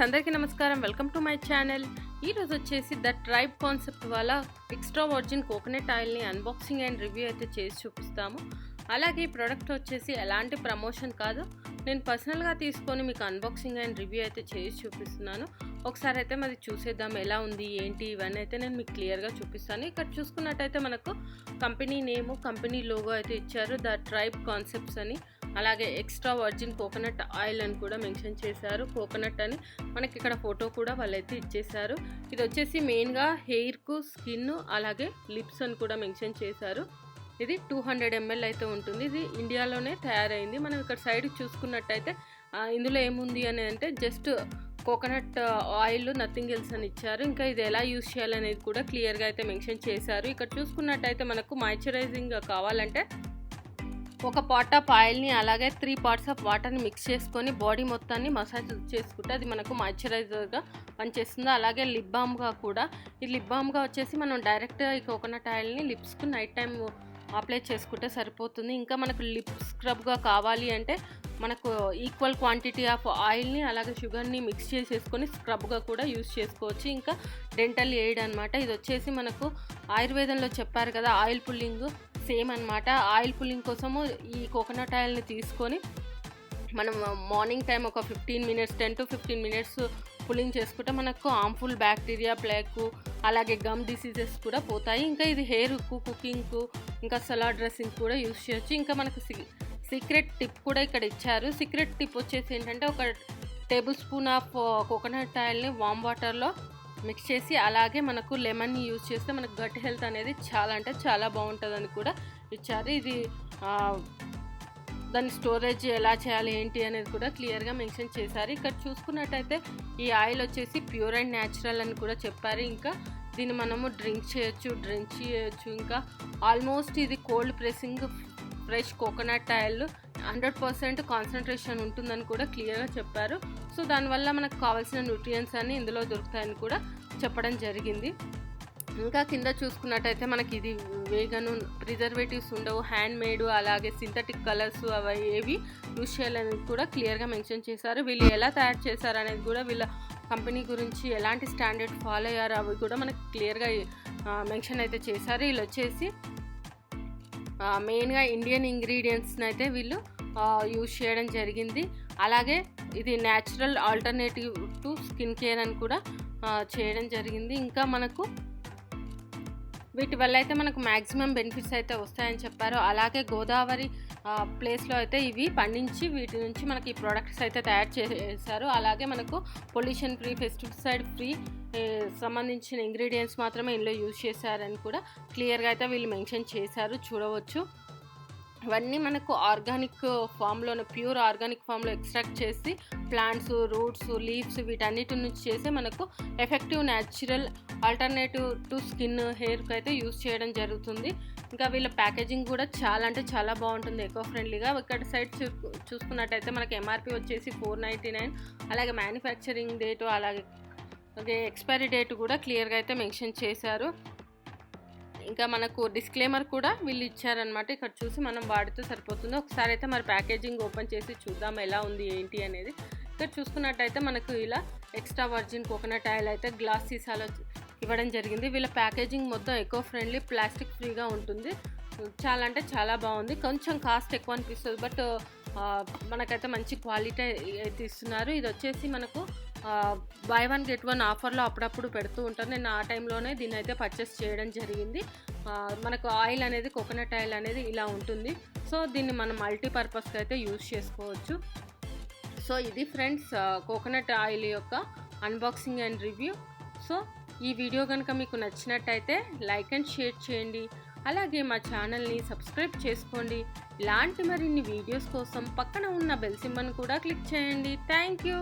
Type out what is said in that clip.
అందరికీ నమస్కారం. Welcome to my channel. ఈరోజు వచ్చేసి ద ట్రైబ్ కాన్సెప్ట్ వాళ్ళ ఎక్స్ట్రా వర్జిన్ కోకోనట్ ఆయిల్ని అన్బాక్సింగ్ అండ్ రివ్యూ అయితే చేసి చూపిస్తాము. అలాగే ఈ ప్రోడక్ట్ వచ్చేసి ఎలాంటి ప్రమోషన్ కాదు, నేను పర్సనల్గా తీసుకొని మీకు అన్బాక్సింగ్ అండ్ రివ్యూ అయితే చేసి చూపిస్తున్నాను. ఒకసారి అయితే మరి చూసేద్దాం ఎలా ఉంది ఏంటి ఇవన్నీ అయితే నేను మీకు క్లియర్గా చూపిస్తాను. ఇక్కడ చూసుకున్నట్టయితే మనకు కంపెనీ నేము, కంపెనీ లోగో అయితే ఇచ్చారు, ద ట్రైబ్ కాన్సెప్ట్స్ అని. అలాగే ఎక్స్ట్రా వర్జిన్ కోకోనట్ ఆయిల్ అని కూడా మెన్షన్ చేశారు. కోకోనట్ అని మనకి ఇక్కడ ఫోటో కూడా వాళ్ళైతే ఇచ్చేశారు. ఇది వచ్చేసి మెయిన్గా హెయిర్కు, స్కిన్ అలాగే లిప్స్ అని కూడా మెన్షన్ చేశారు. ఇది 200 ml అయితే ఉంటుంది. ఇది ఇండియాలోనే తయారైంది. మనం ఇక్కడ సైడ్ చూసుకున్నట్టయితే ఇందులో ఏముంది అని అంటే just coconut oil, nothing else అని ఇచ్చారు. ఇంకా ఇది ఎలా యూజ్ చేయాలనేది కూడా క్లియర్గా అయితే మెన్షన్ చేశారు. ఇక్కడ చూసుకున్నట్టయితే మనకు మాయిశ్చరైజింగ్ కావాలంటే ఒక పార్ట్ ఆఫ్ ఆయిల్ని అలాగే 3 parts ఆఫ్ వాటర్ని మిక్స్ చేసుకొని బాడీ మొత్తాన్ని మసాజ్ చేసుకుంటే అది మనకు మాయిశ్చరైజర్గా పనిచేస్తుంది. అలాగే లిప్ బామ్గా కూడా, ఈ లిప్ బామ్గా వచ్చేసి మనం డైరెక్ట్గా ఈ కోకోనట్ ఆయిల్ని లిప్స్కి నైట్ టైం అప్లై చేసుకుంటే సరిపోతుంది. ఇంకా మనకు లిప్ స్క్రబ్గా కావాలి అంటే మనకు ఈక్వల్ క్వాంటిటీ ఆఫ్ ఆయిల్ని అలాగే షుగర్ని మిక్స్ చేసేసుకొని స్క్రబ్గా కూడా యూజ్ చేసుకోవచ్చు. ఇంకా డెంటల్ ఎయిడ్ అనమాట. ఇది వచ్చేసి మనకు ఆయుర్వేదంలో చెప్పారు కదా ఆయిల్ పుల్లింగ్, సేమ్ అనమాట. ఆయిల్ పుల్లింగ్ కోసము ఈ కోకోనట్ ఆయిల్ని తీసుకొని మనం మార్నింగ్ టైం ఒక 10 to 15 minutes పుల్లింగ్ చేసుకుంటే మనకు హార్మ్ఫుల్ బ్యాక్టీరియా, ప్లేకు అలాగే గమ్ డిసీజెస్ కూడా పోతాయి. ఇంకా ఇది హెయిర్కు, కుకింగ్కు, ఇంకా సలాడ్ డ్రెస్సింగ్ కూడా యూజ్ చేయొచ్చు. ఇంకా మనకు సీక్రెట్ టిప్ కూడా ఇక్కడ ఇచ్చారు. సీక్రెట్ టిప్ వచ్చేసి ఏంటంటే ఒక tablespoon ఆఫ్ కోకోనట్ ఆయిల్ని వామ్ వాటర్లో మిక్స్ చేసి అలాగే మనకు లెమన్ని యూజ్ చేస్తే మనకు గట్ హెల్త్ అనేది చాలా అంటే చాలా బాగుంటుందని కూడా ఇచ్చారు. ఇది దాని స్టోరేజ్ ఎలా చేయాలి ఏంటి అనేది కూడా క్లియర్గా మెన్షన్ చేశారు. ఇక్కడ చూసుకున్నట్టయితే ఈ ఆయిల్ వచ్చేసి ప్యూర్ అండ్ న్యాచురల్ అని కూడా చెప్పారు. ఇంకా దీన్ని మనము డ్రింక్ చేయొచ్చు. ఇంకా ఆల్మోస్ట్ ఇది cold pressing fresh coconut oil 100% concentration ఉంటుందని కూడా క్లియర్గా చెప్పారు. సో దానివల్ల మనకు కావాల్సిన న్యూట్రియంట్స్ అన్ని ఇందులో దొరుకుతాయని కూడా చెప్పడం జరిగింది. ఇంకా కింద చూసుకున్నట్టయితే మనకి ఇది వేగను, ప్రిజర్వేటివ్స్ ఉండవు, హ్యాండ్ మేడ్ అలాగే సింథటిక్ కలర్స్ అవి ఏవి యూజ్ చేయాలనేది కూడా క్లియర్గా మెన్షన్ చేశారు. వీళ్ళు ఎలా తయారు చేశారు అనేది కూడా, వీళ్ళ కంపెనీ గురించి ఎలాంటి స్టాండర్డ్ ఫాలో అయ్యారు అవి కూడా మనకు క్లియర్గా మెన్షన్ అయితే చేశారు. వీళ్ళు వచ్చేసి మెయిన్గా ఇండియన్ ఇంగ్రీడియంట్స్ని అయితే వీళ్ళు యూజ్ చేయడం జరిగింది. అలాగే ఇది natural alternative to skin care అని కూడా చేయడం జరిగింది. ఇంకా మనకు వీటి వల్ల అయితే మనకు మ్యాక్సిమం బెనిఫిట్స్ అయితే వస్తాయని చెప్పారు. అలాగే గోదావరి ప్లేస్లో అయితే ఇవి పండించి వీటి నుంచి మనకి ఈ ప్రోడక్ట్స్ అయితే తయారు చేశారు. అలాగే మనకు పొల్యూషన్ ఫ్రీ, పెస్టిసైడ్ ఫ్రీ సంబంధించిన ఇంగ్రీడియంట్స్ మాత్రమే ఇందులో యూజ్ చేశారని కూడా క్లియర్గా అయితే వీళ్ళు మెన్షన్ చేశారు. చూడవచ్చు ఇవన్నీ మనకు ఆర్గానిక్ ఫామ్లోనే, ప్యూర్ ఆర్గానిక్ ఫామ్లో ఎక్స్ట్రాక్ట్ చేసి ప్లాంట్స్, రూట్స్, లీవ్స్ వీటన్నిటి నుంచి చేసి మనకు effective natural alternative to skin, హెయిర్కి అయితే యూజ్ చేయడం జరుగుతుంది. ఇంకా వీళ్ళ ప్యాకేజింగ్ కూడా చాలా అంటే చాలా బాగుంటుంది, ఎకో ఫ్రెండ్లీగా. ఇక్కడ సైడ్ చూసుకున్నట్టయితే మనకి ఎంఆర్పి వచ్చేసి 499, అలాగే మ్యానుఫ్యాక్చరింగ్ డేటు అలాగే ఎక్స్పైరీ డేట్ కూడా క్లియర్గా అయితే మెన్షన్ చేశారు. ఇంకా మనకు డిస్క్లైమర్ కూడా వీళ్ళు ఇచ్చారనమాట. ఇక్కడ చూసి మనం వాడితే సరిపోతుంది. ఒకసారి అయితే మరి ప్యాకేజింగ్ ఓపెన్ చేసి చూద్దాం ఎలా ఉంది ఏంటి అనేది. ఇక్కడ చూసుకున్నట్టయితే మనకు ఇలా ఎక్స్ట్రా వర్జిన్ కోకోనట్ ఆయిల్ అయితే గ్లాస్ సీసాలో ఇవ్వడం జరిగింది. వీళ్ళ ప్యాకేజింగ్ మొత్తం ఎకో ఫ్రెండ్లీ, ప్లాస్టిక్ ఫ్రీగా ఉంటుంది. చాలా అంటే చాలా బాగుంది. కొంచెం కాస్ట్ ఎక్కువ అనిపిస్తుంది, బట్ మనకైతే మంచి క్వాలిటీ అయితే ఇస్తున్నారు. ఇది వచ్చేసి మనకు buy 1 get 1 ఆఫర్లో అప్పుడప్పుడు పెడుతూ ఉంటారు. నేను ఆ టైంలోనే దీన్ని అయితే పర్చేస్ చేయడం జరిగింది. మనకు ఆయిల్ అనేది, కోకోనట్ ఆయిల్ అనేది ఇలా ఉంటుంది. సో దీన్ని మనం మల్టీపర్పస్కి అయితే యూజ్ చేసుకోవచ్చు. సో ఇది ఫ్రెండ్స్ కోకోనట్ ఆయిల్ యొక్క అన్బాక్సింగ్ అండ్ రివ్యూ. సో ఈ వీడియో కనుక మీకు నచ్చినట్టయితే లైక్ అండ్ షేర్ చేయండి. అలాగే మా ఛానల్ని సబ్స్క్రైబ్ చేసుకోండి. ఇలాంటి మరిన్ని వీడియోస్ కోసం పక్కన ఉన్న బెల్ సింబల్ని కూడా క్లిక్ చేయండి. Thank you.